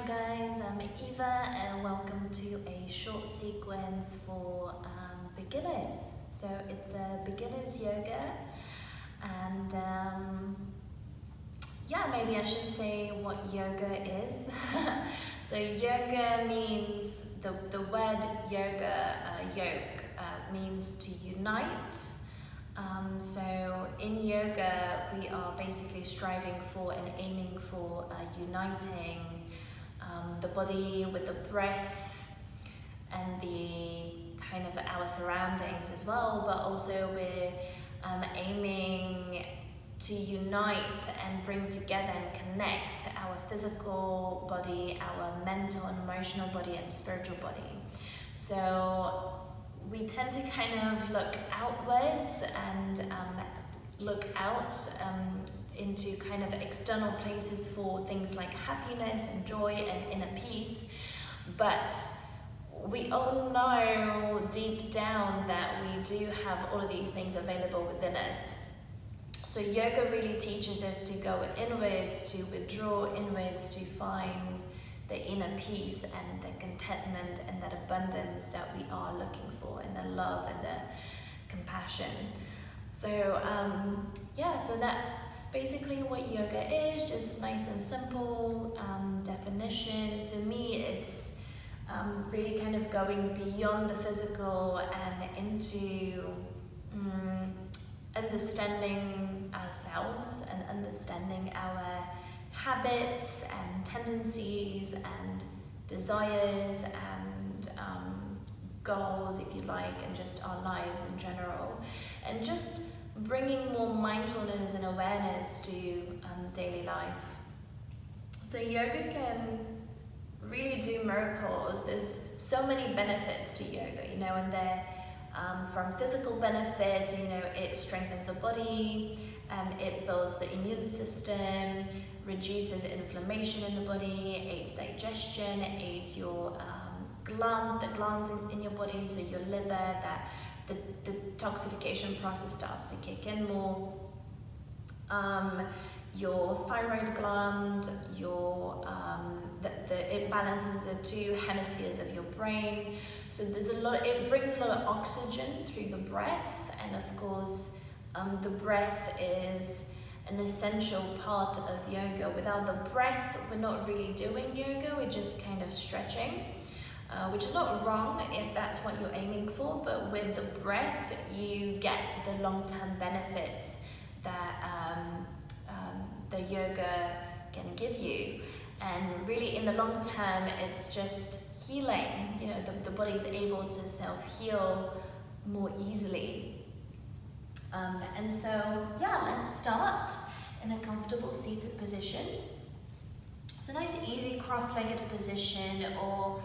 guys, I'm Eva and welcome to a short sequence for beginners. So it's a beginner's yoga and maybe I should say what yoga is. So yoga means, the word yoga, yoke, means to unite. So in yoga we are basically striving for and aiming for uniting the body with the breath and the kind of our surroundings as well, but also we're aiming to unite and bring together and connect our physical body, our mental and emotional body and spiritual body. So we tend to kind of look outwards and look out into kind of external places for things like happiness and joy and inner peace, but we all know deep down that we do have all of these things available within us. So yoga really teaches us to go inwards, to withdraw inwards, to find the inner peace and the contentment and that abundance that we are looking for, and the love and the compassion. So so that's basically what yoga is, just nice and simple definition. For me, it's really kind of going beyond the physical and into understanding ourselves and understanding our habits and tendencies and desires and goals, if you like, and just our lives in general, and just bringing more mindfulness and awareness to daily life. So yoga can really do miracles. There's so many benefits to yoga, and they're from physical benefits, it strengthens the body, it builds the immune system, reduces inflammation in the body, aids digestion, it aids your glands in your body, so your liver, that the detoxification process starts to kick in more. Your thyroid gland, it balances the two hemispheres of your brain. So it brings a lot of oxygen through the breath, and of course the breath is an essential part of yoga. Without the breath, we're not really doing yoga, we're just kind of stretching, which is not wrong if that's what you're aiming for, but with the breath you get the long-term benefits that the yoga can give you. And really in the long term, it's just healing. The body's able to self-heal more easily. And so, let's start in a comfortable seated position. It's a nice, easy cross-legged position, or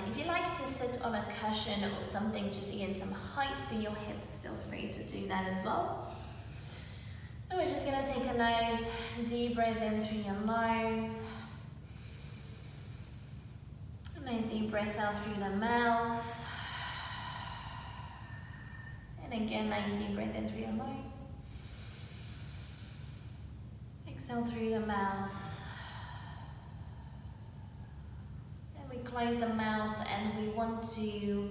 if you like to sit on a cushion or something just to gain some height for your hips, feel free to do that as well. And we're just going to take a nice deep breath in through your nose. A nice deep breath out through the mouth. And again, nice deep breath in through your nose. Exhale through the mouth. And we close the mouth, and we want to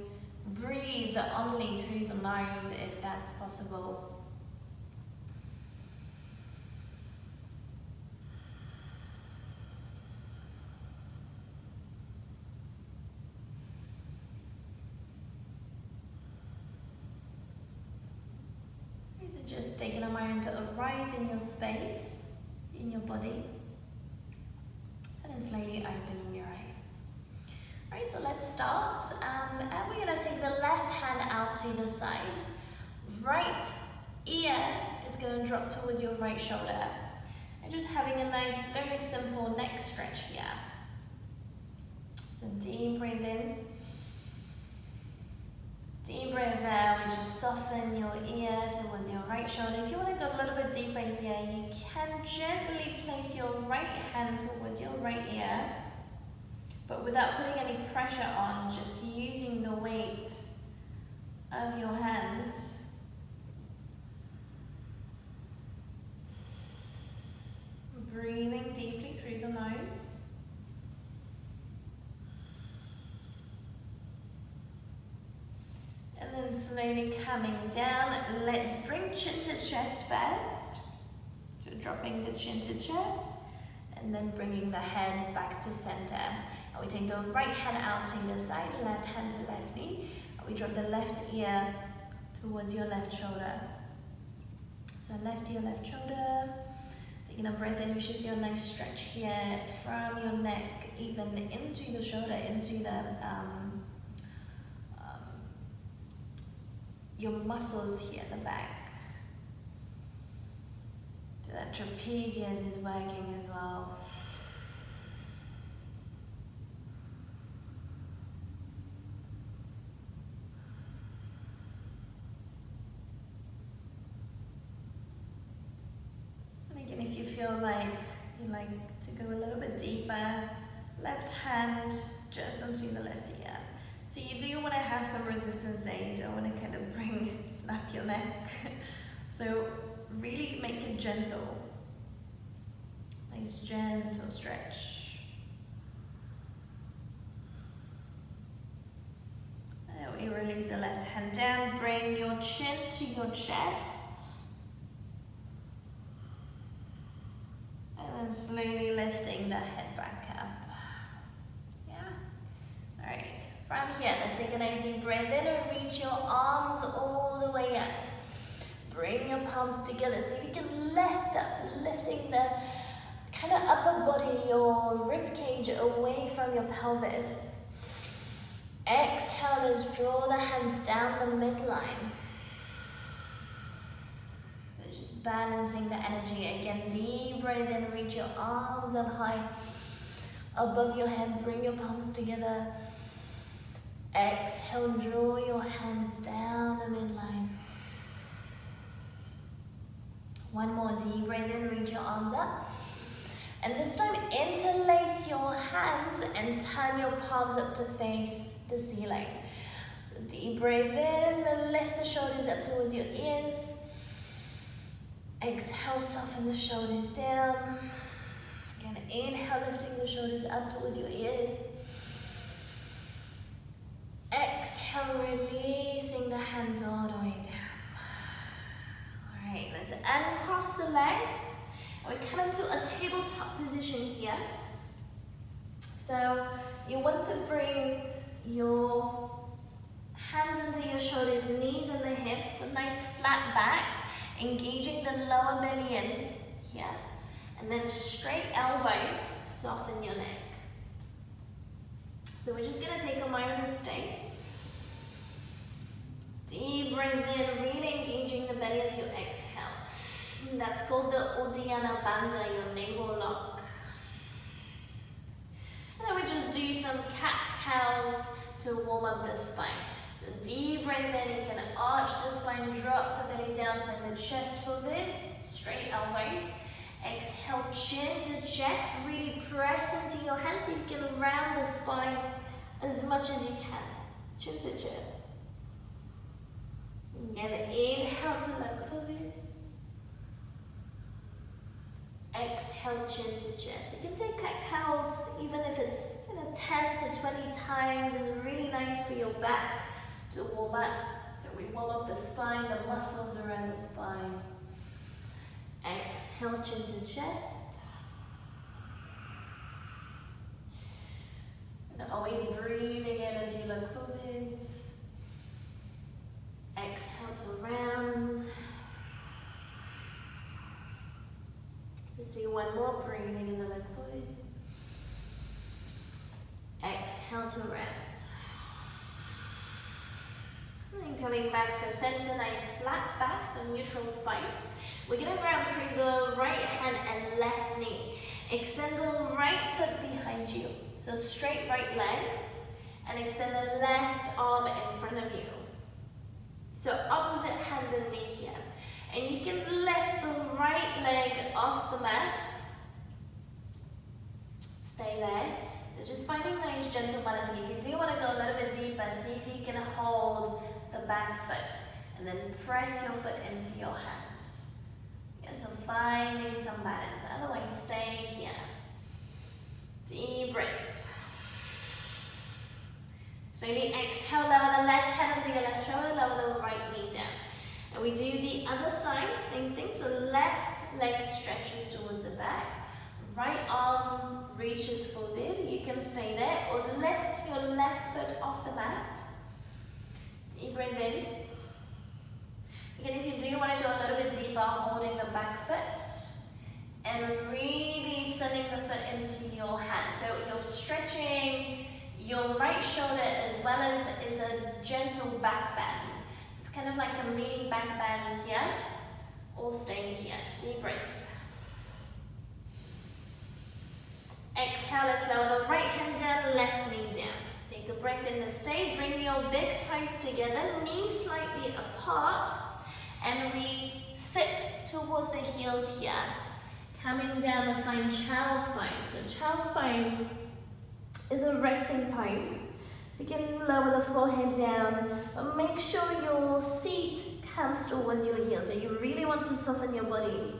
breathe only through the nose if that's possible. Just taking a moment to arrive in your space, in your body, and then slowly opening your eyes. Alright, so let's start. And we're going to take the left hand out to the side. Right ear is going to drop towards your right shoulder. And just having a nice, very simple neck stretch here. So deep breath in. Deep breath out, and just soften your ear towards your right shoulder. If you want to go a little bit deeper here, you can gently place your right hand towards your right ear, but without putting any pressure on, just using the weight of your hand. Breathing deeply through the nose. then slowly coming down. Let's bring chin to chest first. So dropping the chin to chest and then bringing the head back to center. And we take the right hand out to your side, left hand to left knee. And we drop the left ear towards your left shoulder. So left ear, left shoulder. Taking a breath in, you should feel a nice stretch here from your neck, even into the shoulder, into the your muscles here in the back. So that trapezius is working as well. And again, if you feel like you like to go a little bit deeper, left hand just onto the left ear. So you do want to have some resistance there, you don't want to kind of snap your neck. So really make it gentle. Nice gentle stretch. And we release the left hand down, bring your chin to your chest. And then slowly lifting the head back up. From here, let's take a nice deep breath in and reach your arms all the way up. Bring your palms together so you can lift up, so lifting the kind of upper body, your rib cage away from your pelvis. Exhale, let's draw the hands down the midline. Just balancing the energy. Again, deep breath in, reach your arms up high above your head, bring your palms together. Exhale, draw your hands down the midline. One more deep breath in, reach your arms up. And this time, interlace your hands and turn your palms up to face the ceiling. So deep breath in, then lift the shoulders up towards your ears. Exhale, soften the shoulders down. Again, inhale, lifting the shoulders up towards your ears. Exhale, releasing the hands all the way down. Alright, let's uncross the legs. And we come into a tabletop position here. So you want to bring your hands under your shoulders, knees and the hips, a nice flat back, engaging the lower belly in here. And then straight elbows, soften your neck. So we're just going to take a moment to stay. Deep breath in, really engaging the belly as you exhale. And that's called the Uddiyana Bandha, your navel lock. And then we just do some cat-cows to warm up the spine. So deep breath in, you can arch the spine, drop the belly down, send the chest forward, straight elbows. Exhale, chin to chest, really press into your hands so you can round the spine as much as you can. Chin to chest. Again, inhale to look forwards. Exhale, chin to chest. You can take cat-cows even if it's 10 to 20 times. It's really nice for your back to warm up. So we warm up the spine, the muscles around the spine. Exhale, chin to chest. And always breathing in as you look forwards. Exhale to round. Let's do one more, breathing in the look forwards. Exhale to round. And then coming back to center, nice flat back, so neutral spine. We're going to ground through the right hand and left knee. Extend the right foot behind you. So straight right leg. And extend the left arm in front of you. So opposite hand and knee here. And you can lift the right leg off the mat. Stay there. So just finding nice gentle balance. If you do want to go a little bit deeper, see if you can hold the back foot. And then press your foot into your hands. Yeah, so finding some balance. Otherwise, stay here. Deep breath. Slowly exhale, lower the left hand onto your left shoulder, lower the right knee down. And we do the other side, same thing. So left leg stretches towards the back. Right arm reaches forward. You can stay there or lift your left foot off the mat. Deep breath in. Again, if you do want to go a little bit deeper, holding the back foot and really sending the foot into your hand. So you're stretching your right shoulder as well as is a gentle back bend. So it's kind of like a mini back bend here or staying here. Deep breath. Exhale, let's lower the right hand down, left knee down. Take a breath in the stay. Bring your big toes together, knees slightly apart, and we sit towards the heels here. Coming down and find child's pose. So child's pose is a resting pose. So you can lower the forehead down, but make sure your seat comes towards your heels. So you really want to soften your body.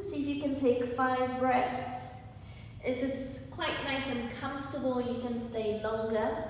See if you can take 5 breaths. If it's quite nice and comfortable, you can stay longer.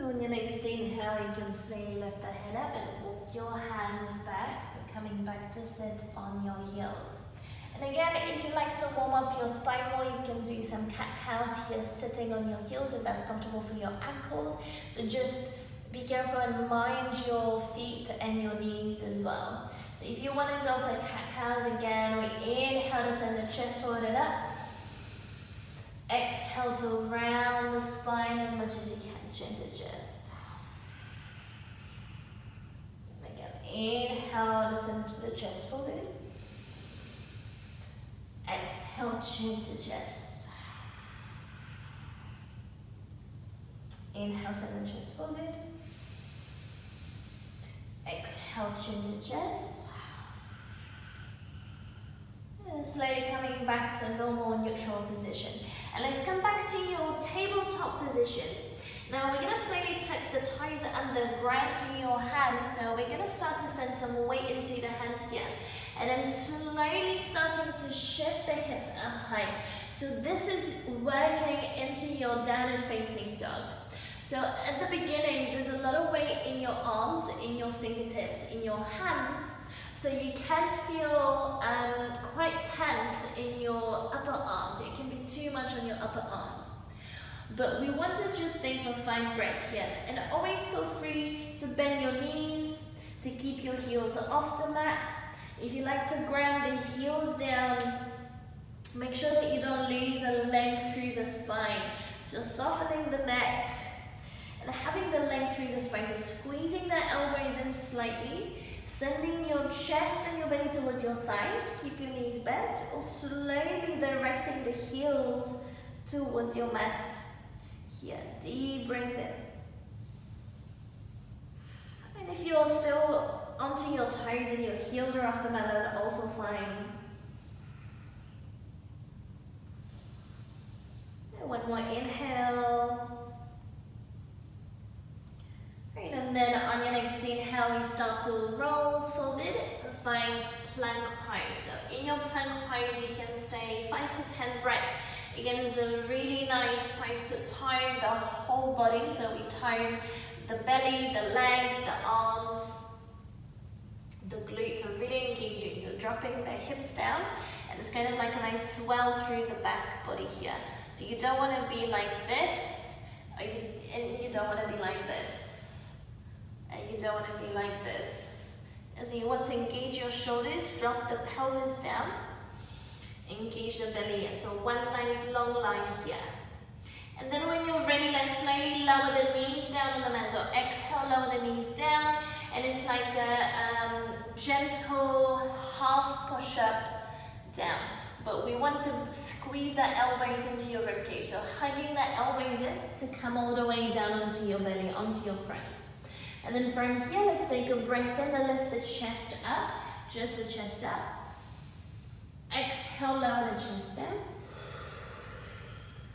On your next inhale, you can slowly lift the head up and walk your hands back. So coming back to sit on your heels. And again, if you like to warm up your spine more, you can do some cat-cows here sitting on your heels if that's comfortable for your ankles. So just be careful and mind your feet and your knees as well. So if you want to go for cat-cows again, we inhale to send the chest forward and up. Exhale to round the spine as much as you can. Chin to chest. Again, inhale to send the chest forward. Exhale, chin to chest. Inhale, send the chest forward. Exhale, chin to chest. And slowly coming back to normal neutral position. And let's come back to your tabletop position. Now we're going to slowly tuck the toes under ground through your hands. So we're going to start to send some weight into the hands here. And then slowly starting to shift the hips up high. So this is working into your downward facing dog. So at the beginning, there's a lot of weight in your arms, in your fingertips, in your hands. So you can feel quite tense in your upper arms. It can be too much on your upper arms. But we want to just stay for 5 breaths here. And always feel free to bend your knees, to keep your heels off the mat. If you like to ground the heels down, make sure that you don't lose the length through the spine. So softening the neck and having the length through the spine. So squeezing the elbows in slightly, sending your chest and your belly towards your thighs. Keep your knees bent, or slowly directing the heels towards your mat. Here, deep breath in. And if you're still onto your toes and your heels are off the mat, that's also fine. And one more inhale. Right, and then on your next inhale, we start to roll forward and find plank pose. So in your plank pose, you can stay 5 to 10 breaths. Again, it's a really nice place to tone the whole body. So we tone the belly, the legs, the arms, the glutes are really engaging. So dropping the hips down, and it's kind of like a nice swell through the back body here. So you don't want to be like this, and you don't want to be like this, and you don't want to be like this. And so you want to engage your shoulders, drop the pelvis down. Engage the belly, and so one nice long line here. And then when you're ready, let's slowly lower the knees down on the mat. So exhale, lower the knees down, and it's like a gentle half push-up down. But we want to squeeze the elbows into your ribcage. So hugging the elbows in to come all the way down onto your belly, onto your front. And then from here, let's take a breath in and lift the chest up, just the chest up. Exhale, lower the chest down.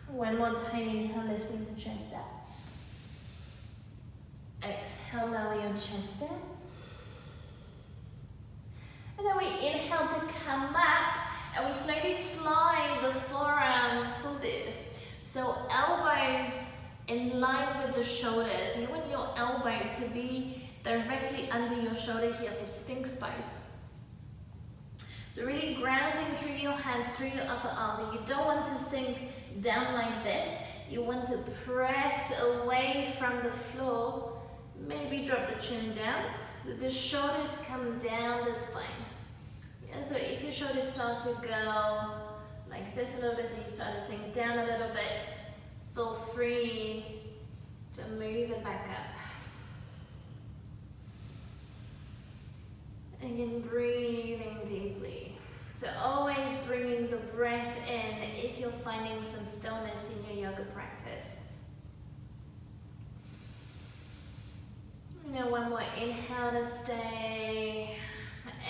One more time, inhale, lifting the chest up. Exhale, lower your chest down. And then we inhale to come up, and we slowly slide the forearms forward. So elbows in line with the shoulders. You want your elbow to be directly under your shoulder here for Sphinx pose. So really grounding through your hands, through your upper arms. And you don't want to sink down like this. You want to press away from the floor. Maybe drop the chin down. The shoulders come down the spine. Yeah, so if your shoulders start to go like this a little bit, so you start to sink down a little bit, feel free to move it back up. Again, breathing deeply. So always bringing the breath in if you're finding some stillness in your yoga practice. Now one more inhale to stay.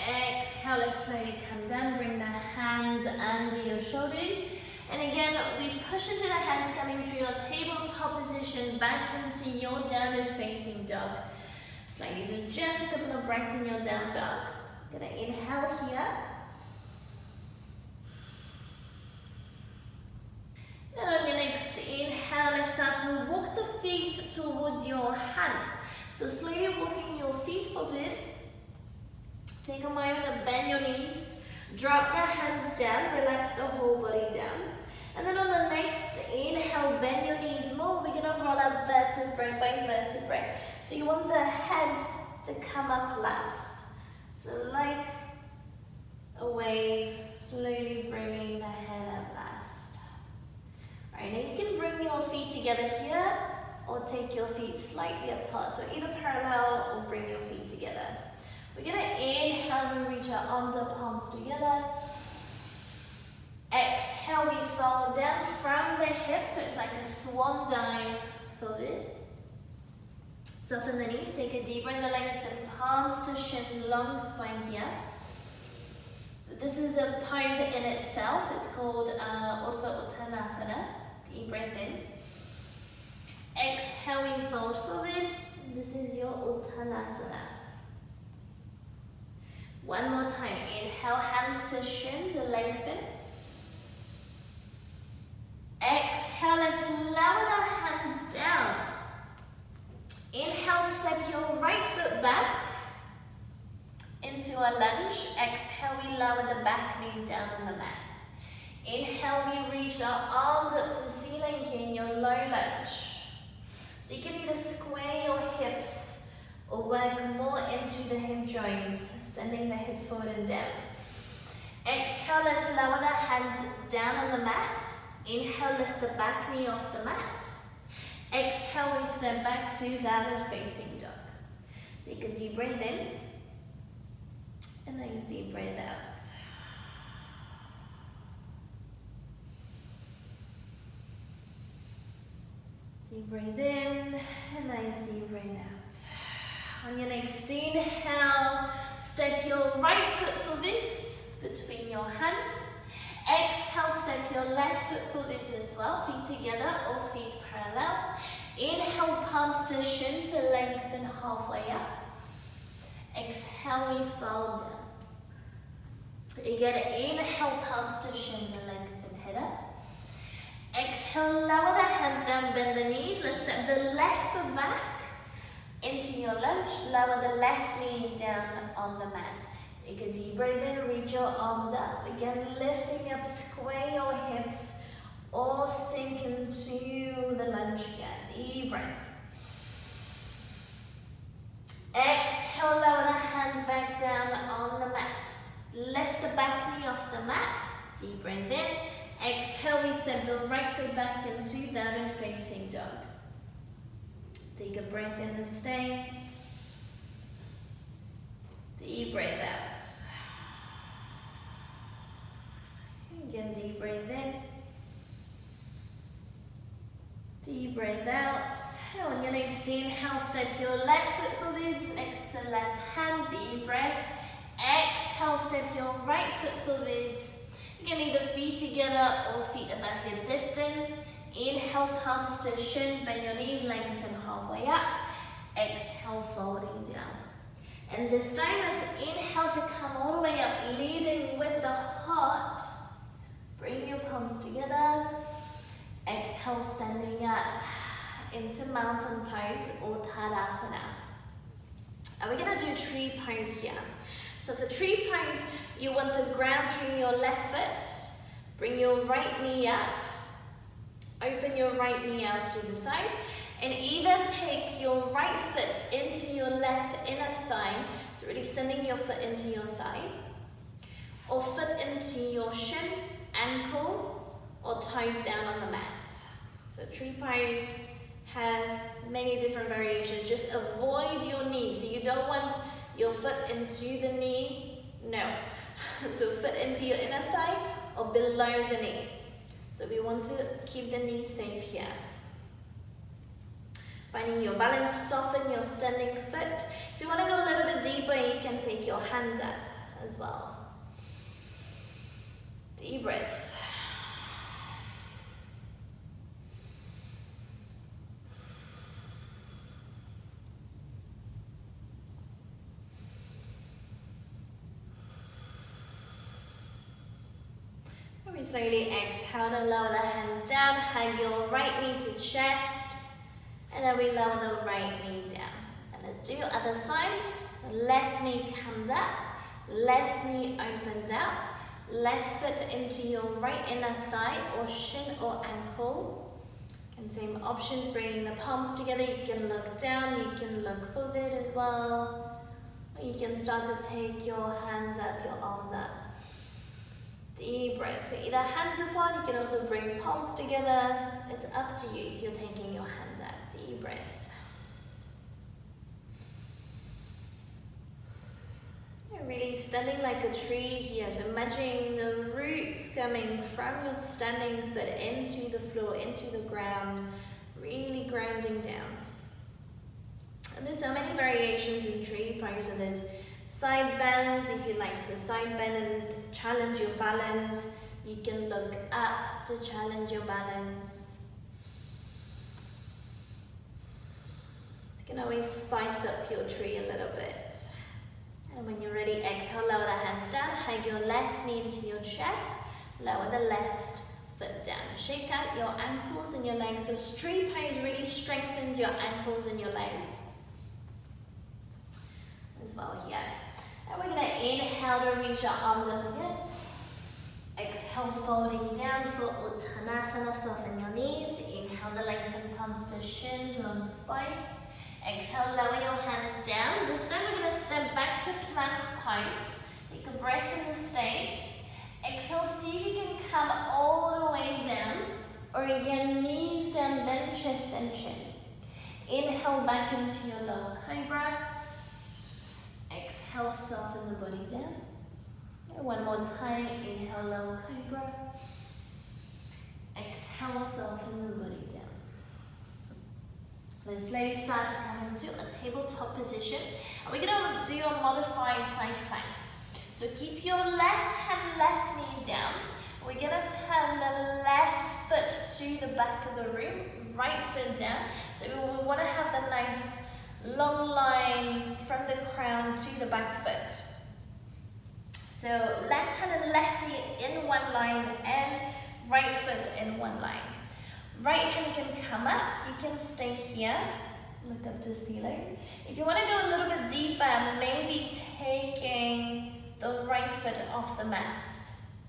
Exhale to slowly come down. Bring the hands under your shoulders. And again, we push into the hands coming through your tabletop position back into your downward facing dog. Slightly, so just a couple of breaths in your down dog. Gonna inhale here. Then on your next inhale, let's start to walk the feet towards your hands. So slowly walking your feet forward. Take a moment to bend your knees. Drop the hands down, relax the whole body down. And then on the next inhale, bend your knees more. We're gonna roll up vertebrae by vertebrae. So you want the head to come up last. So like a wave, slowly bringing the head up last. All right, now you can bring your feet together here or take your feet slightly apart. So either parallel or bring your feet together. We're gonna inhale and reach our arms or palms together. Exhale, we fall down from the hips, so it's like a swan dive forward. Soften the knees, take a deep breath, lengthen palms to shins, long spine here. So this is a pose in itself. It's called Urdhva Uttanasana. Deep breath in. Exhale, we fold forward. This is your Uttanasana. One more time. Inhale, hands to shins, lengthen. Exhale, let's lower the hands down. Inhale, step your right foot back into a lunge. Exhale, we lower the back knee down on the mat. Inhale, we reach our arms up to ceiling here in your low lunge. So you can either square your hips or work more into the hip joints, sending the hips forward and down. Exhale, let's lower the hands down on the mat. Inhale, lift the back knee off the mat. Exhale, we step back to downward facing dog. Take a deep breath in. A nice deep breath out. Deep breath in, a nice deep breath out. On your next inhale, step your right foot forwards between your hands. Exhale, step your left foot forwards as well, feet together or feet parallel. Inhale, palms to shins, the lengthen halfway up. Exhale, we fold down. Again, inhale, palms to shins, and lengthen head up. Exhale, lower the hands down, bend the knees. Let's step the left foot back into your lunge. Lower the left knee down on the mat. Take a deep breath in, reach your arms up. Again, lifting up, square your hips or sink into the lunge here. Deep breath. Exhale, lower the hands back down on the mat. Lift the back knee off the mat. Deep breath in. Exhale, we step the right foot back into downward facing dog. Take a breath in and stay. Deep breath out. Again, deep breath in. Deep breath out. On your next inhale, step your left foot forwards, next to left hand, deep breath. Exhale, step your right foot forwards. You can either feet together or feet about your distance. Inhale, palms to shins, bend your knees, lengthen halfway up. Exhale, folding down. And this time, let's inhale to come all the way up, leading with the heart. Bring your palms together. Exhale, standing up into mountain pose or Tadasana. And we're going to do tree pose here. So for tree pose, you want to ground through your left foot. Bring your right knee up. Open your right knee out to the side. And either take your right foot into your left inner thigh, so really sending your foot into your thigh, or foot into your shin, ankle, or toes down on the mat. So tree pose has many different variations. Just avoid your knee. So you don't want your foot into the knee, no. So foot into your inner thigh or below the knee. So we want to keep the knee safe here. Finding your balance, soften your standing foot. If you want to go a little bit deeper, you can take your hands up as well. Deep breath. We slowly exhale to lower the hands down, hug your right knee to chest, and then we lower the right knee down. And let's do your other side. So left knee comes up, left knee opens out, left foot into your right inner thigh or shin or ankle. And same options, bringing the palms together. You can look down, you can look forward as well. Or you can start to take your hands up, your arms up. Deep breath. So either hands apart, you can also bring palms together. It's up to you if you're taking your hands up. Deep breath. You're really standing like a tree here. So imagine the roots coming from your standing foot into the floor, into the ground, really grounding down. And there's so many variations in tree pose. So there's side bend, if you like to side bend and challenge your balance. You can look up to challenge your balance. You can always spice up your tree a little bit. And when you're ready, exhale, lower the hands down, hug your left knee into your chest, lower the left foot down. Shake out your ankles and your legs. So tree pose really strengthens your ankles and your legs as well here. And we're going to inhale to reach our arms up again. Exhale, folding down for Uttanasana, soften your knees. Inhale to lengthen palms to shins, long spine. Exhale, lower your hands down. This time we're going to step back to plank pose. Take a breath in the stay. Exhale, see if you can come all the way down. Or again, knees down, bend chest and chin. Inhale back into your lower cobra. Exhale, soften the body down. And one more time, inhale, lower cobra. Exhale, soften the body down. Then slowly start to come into a tabletop position. And we're going to do a modified side plank. So keep your left hand, left knee down. We're going to turn the left foot to the back of the room, right foot down. So we want to have the nice long line from the crown to the back foot. So left hand and left knee in one line and right foot in one line. Right hand can come up, you can stay here, look up to ceiling. If you want to go a little bit deeper, maybe taking the right foot off the mat.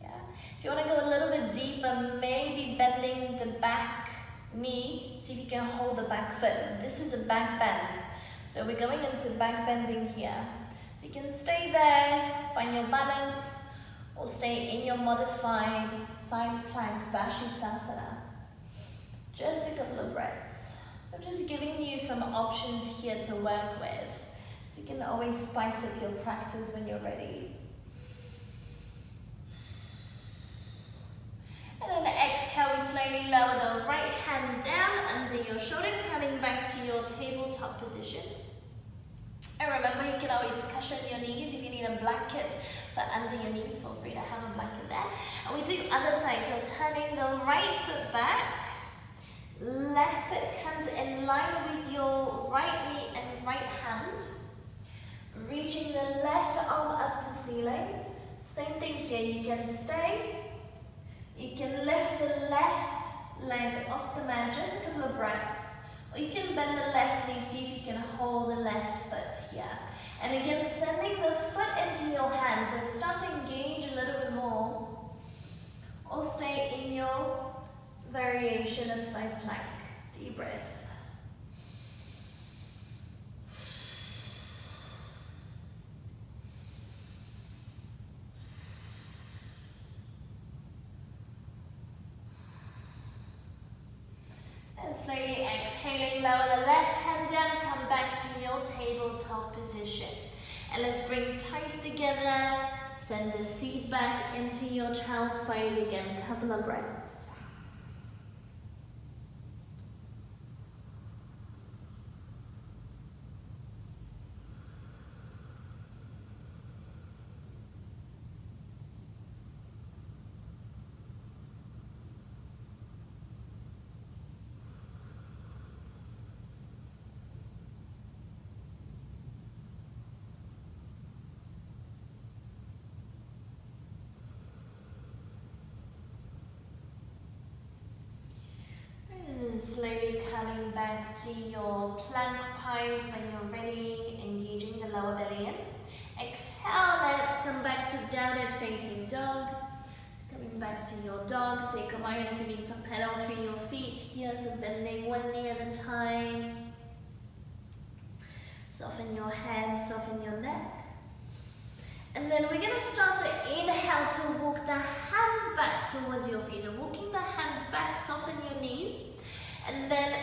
Yeah. If you want to go a little bit deeper, maybe bending the back knee, see if you can hold the back foot. This is a back bend. So we're going into back bending here. So you can stay there, find your balance, or stay in your modified side plank Vashisthasana. Just a couple of breaths. So I'm just giving you some options here to work with. So you can always spice up your practice when you're ready. And then exhale, we slowly lower the right hand down under your shoulder, coming back to your tabletop position. And remember, you can always cushion your knees if you need a blanket for under your knees. Feel free to have a blanket there. And we do other side, so turning the right foot back. Left foot comes in line with your right knee and right hand. Reaching the left arm up to ceiling. Same thing here, you can stay. You can lift the left leg off the mat, just a couple of breaths. Or you can bend the left knee, see if you can hold the left foot here. And again, sending the foot into your hands, so start to engage a little bit more. Or stay in your variation of side plank. Deep breath. And slowly exhaling, lower the left hand down, come back to your tabletop position. And let's bring toes together, send the seat back into your child's pose again, a couple of breaths. Slowly coming back to your plank pose when you're ready, engaging the lower belly in. Exhale, let's come back to downward facing dog. Coming back to your dog, take a moment if you need to pedal through your feet here, so bending one knee at a time. Soften your head, soften your neck. And then we're going to start to inhale to walk the hands back towards your feet. So walking the hands back, soften your knees. And then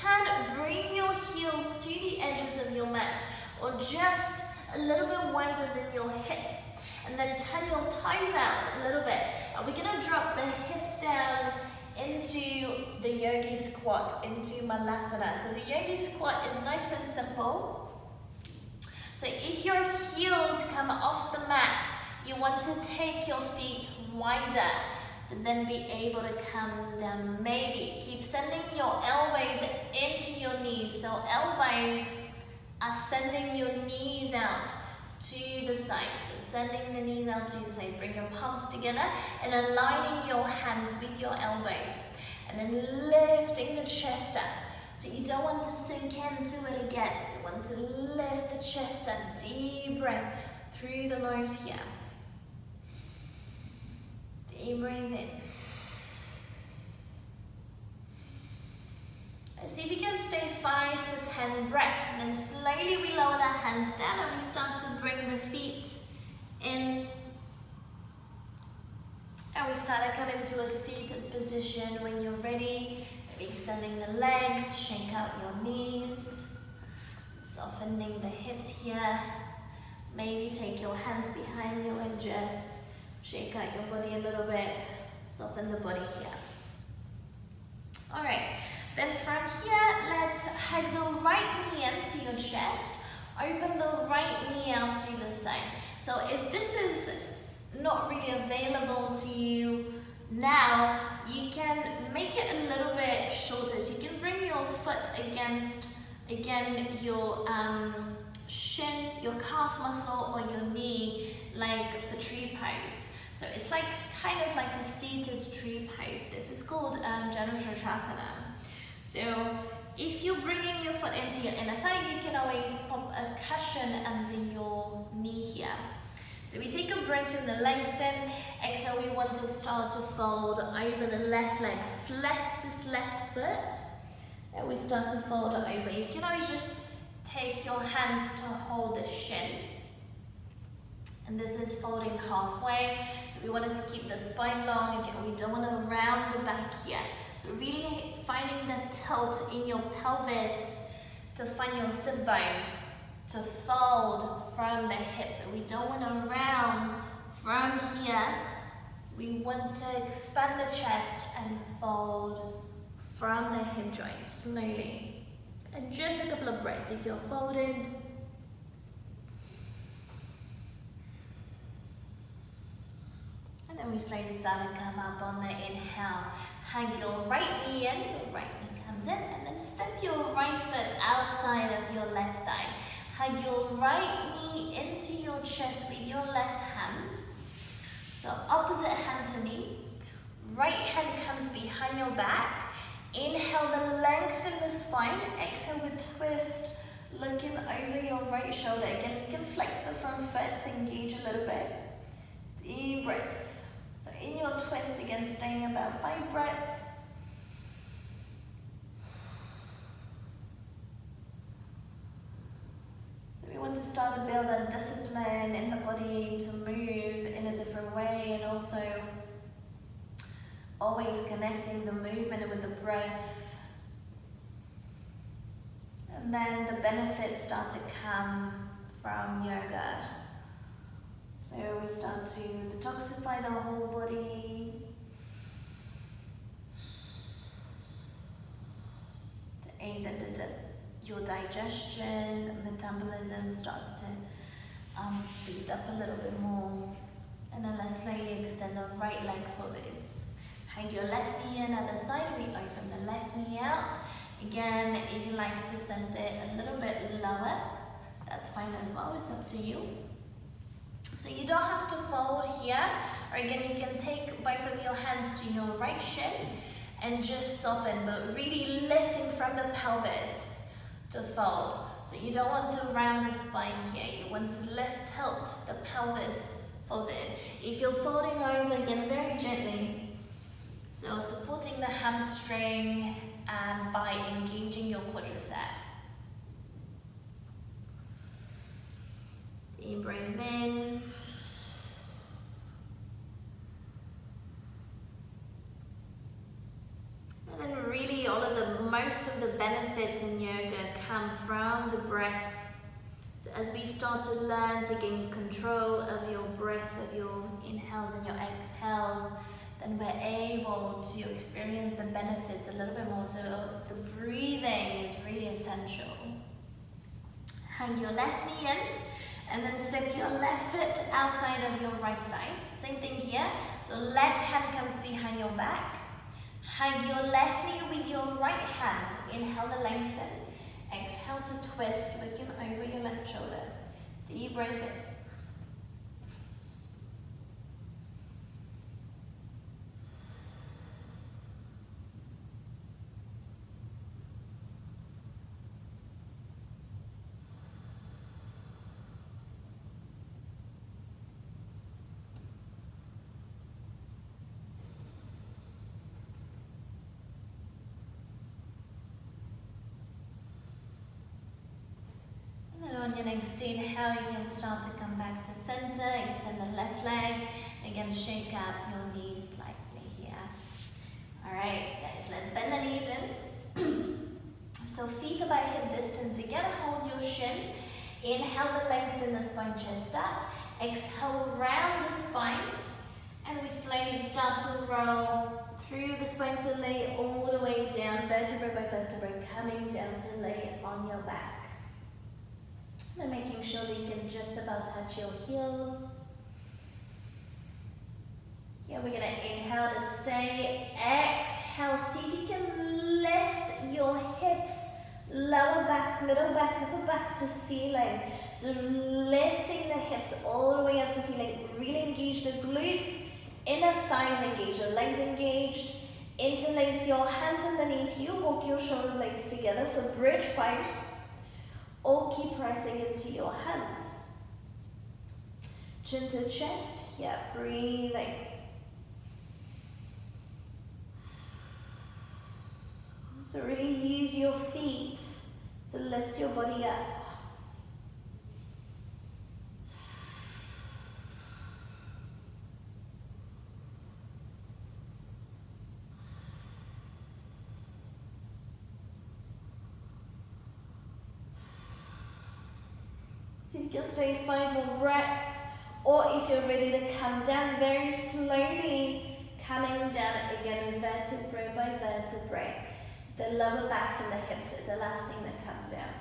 turn, bring your heels to the edges of your mat, or just a little bit wider than your hips. And then turn your toes out a little bit. And we're going to drop the hips down into the yogi squat, into malasana. So the yogi squat is nice and simple. So if your heels come off the mat, you want to take your feet wider, and then be able to come down. Maybe keep sending your elbows into your knees. So elbows are sending your knees out to the side. So sending the knees out to the side. Bring your palms together and aligning your hands with your elbows. And then lifting the chest up. So you don't want to sink into it again. You want to lift the chest up. Deep breath through the nose here. Deep breath in. Let's see if you can stay 5 to 10 breaths. And then slowly we lower the hands down and we start to bring the feet in. And we start to come into a seated position. When you're ready, maybe extending the legs, shake out your knees, softening the hips here. Maybe take your hands behind you and just shake out your body a little bit, soften the body here. All right, then from here, let's hug the right knee into your chest, open the right knee out to the side. So if this is not really available to you now, you can make it a little bit shorter. So you can bring your foot against, again, your shin, your calf muscle, or your knee, like for tree pose. So it's like kind of like a seated tree pose. This is called Janushirasana. So if you're bringing your foot into your inner thigh, you can always pop a cushion under your knee here. So we take a breath in, the lengthen. Exhale, we want to start to fold over the left leg. Flex this left foot. And we start to fold it over. You can always just take your hands to hold the shin. And this is folding halfway. So we want to keep the spine long. Again, we don't want to round the back here. So really finding the tilt in your pelvis to find your sit bones to fold from the hips. So we don't want to round from here. We want to expand the chest and fold from the hip joint slowly. And just a couple of breaths if you're folded. And then we slowly start to come up on the inhale. Hang your right knee in, so right knee comes in, and then step your right foot outside of your left thigh. Hug your right knee into your chest with your left hand. So opposite hand to knee. Right hand comes behind your back. Inhale the length in the spine. Exhale the twist, looking over your right shoulder. Again, you can flex the front foot to engage a little bit. Deep breath. So in your twist, again, staying about 5 breaths. So we want to start to build a discipline in the body to move in a different way, and also always connecting the movement with the breath. And then the benefits start to come from yoga. So we start to detoxify the whole body, to aid your digestion, metabolism starts to speed up a little bit more. And then let's slowly extend the right leg forwards. Hang your left knee in at the side, we open the left knee out. Again, if you like to send it a little bit lower, that's fine as well, it's up to you. So you don't have to fold here, or again, you can take both of your hands to your right shin and just soften, but really lifting from the pelvis to fold. So you don't want to round the spine here, you want to lift, tilt the pelvis forward. If you're folding over, again, very gently, so supporting the hamstring by engaging your quadricep. Deep breath in. And then really most of the benefits in yoga come from the breath. So as we start to learn to gain control of your breath, of your inhales and your exhales, then we're able to experience the benefits a little bit more. So the breathing is really essential. Hang your left knee in, and then step your left foot outside of your right thigh. Same thing here. So left hand comes behind your back. Hug your left knee with your right hand. Inhale to lengthen. Exhale to twist, looking over your left shoulder. Deep breath in. On your next inhale, you can start to come back to center, extend the left leg. Again, shake out your knees slightly here. All right, guys, let's bend the knees in. So feet about hip distance again, hold your shins. Inhale to lengthen the spine, chest up. Exhale, round the spine. And we slowly start to roll through the spine to lay all the way down, vertebra by vertebra, coming down to lay on your back. And making sure that you can just about touch your heels. Here we're going to inhale to stay. Exhale, see if you can lift your hips, lower back, middle back, upper back to ceiling. So lifting the hips all the way up to ceiling. Really engage the glutes, inner thighs engaged, your legs engaged. Interlace your hands underneath you, walk your shoulder blades together for bridge pose. Or keep pressing into your hands. Chin to chest, yeah, breathing. So really use your feet to lift your body up. can stay 5 more breaths, or if you're ready to come down very slowly, coming down again vertebrae by vertebrae. The lower back and the hips are the last thing that come down.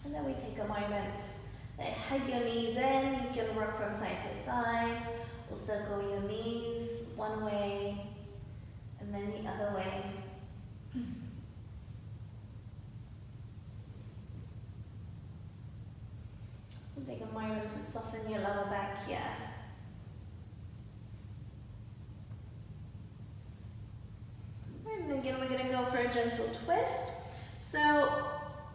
And then we take a moment, hug your knees in, you can rock from side to side, or circle your knees one way and then the other way. We'll take a moment to soften your lower back here. And again, we're going to go for a gentle twist. So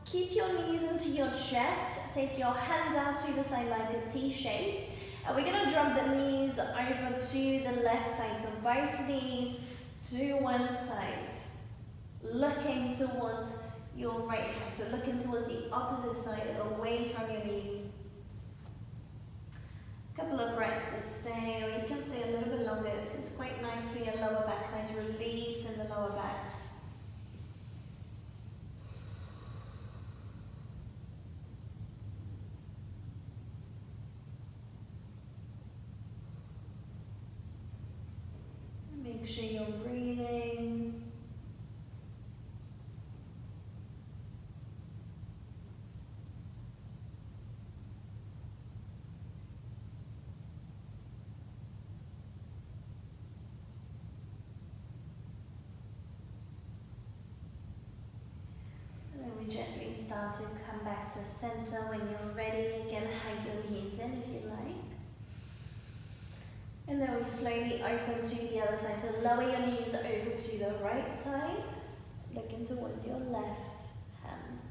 keep your knees into your chest. Take your hands out to the side like a T shape. And we're going to drop the knees over to the left side. So both knees to one side. Looking towards your right hand. So looking towards the opposite side, away from your knees. Couple of breaths to stay, or you can stay a little bit longer. This is quite nice for your lower back, nice release in the lower back. Make sure you're breathing. Gently start to come back to center. When you're ready, again hug your knees in if you like. And then we slowly open to the other side. So lower your knees over to the right side, looking towards your left hand.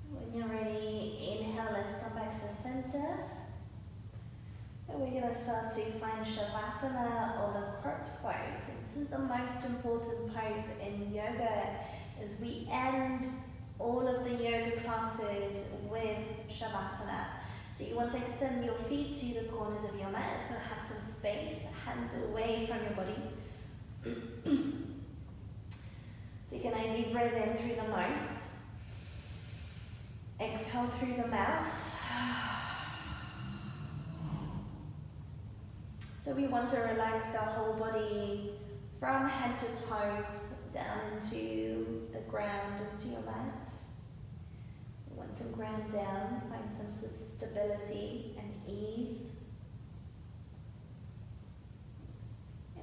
When you're ready, inhale, let's come back to center. And we're going to start to find Shavasana, or the corpse pose. This is the most important pose in yoga, as we end all of the yoga classes with Shavasana. So you want to extend your feet to the corners of your mat, so have some space, hands away from your body. Take a nice deep breath in through the nose. Exhale through the mouth. So we want to relax the whole body from head to toes down into the ground, into your mat. We want to ground down, find some stability and ease.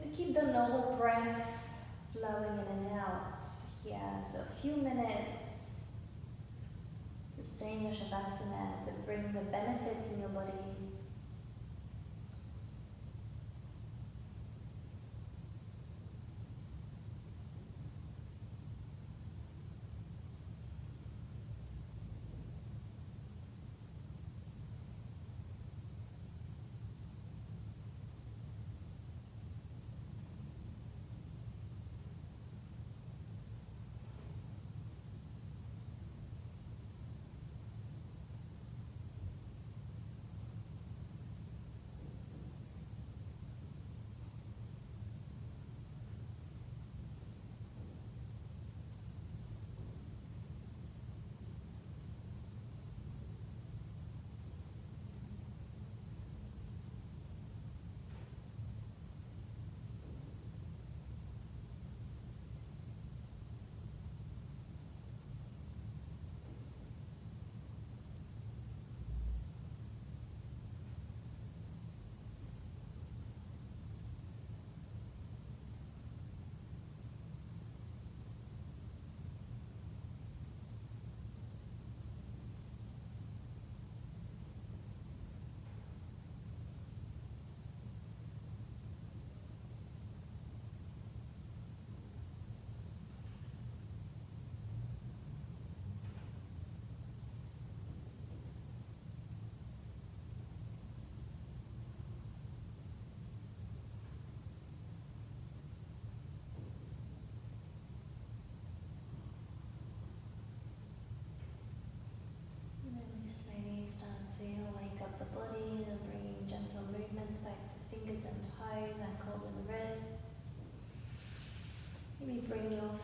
And keep the normal breath flowing in and out here. So a few minutes. Stay in your Shavasana to bring the benefits in your body.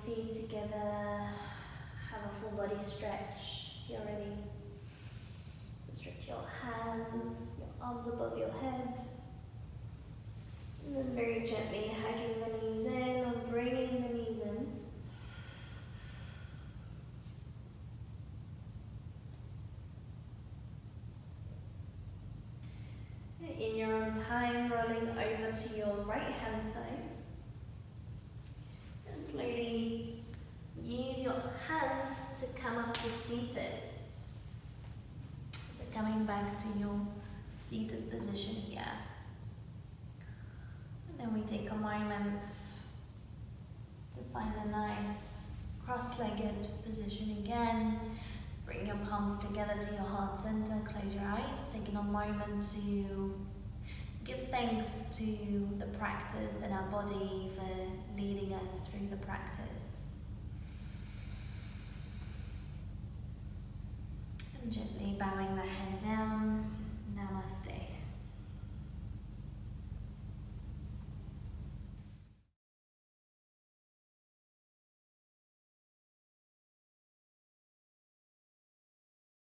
feet together. Have a full body stretch. You're ready. So stretch your hands, your arms above your head. And then very gently hugging the knees in or bringing the knees in. In your own time, rolling over to your right hand side. And slowly use your hands to come up to seated. So coming back to your seated position here. And then we take a moment to find a nice cross-legged position again. Bring your palms together to your heart center, close your eyes, taking a moment to give thanks to the practice and our body for leading us through the practice. And gently bowing the head down.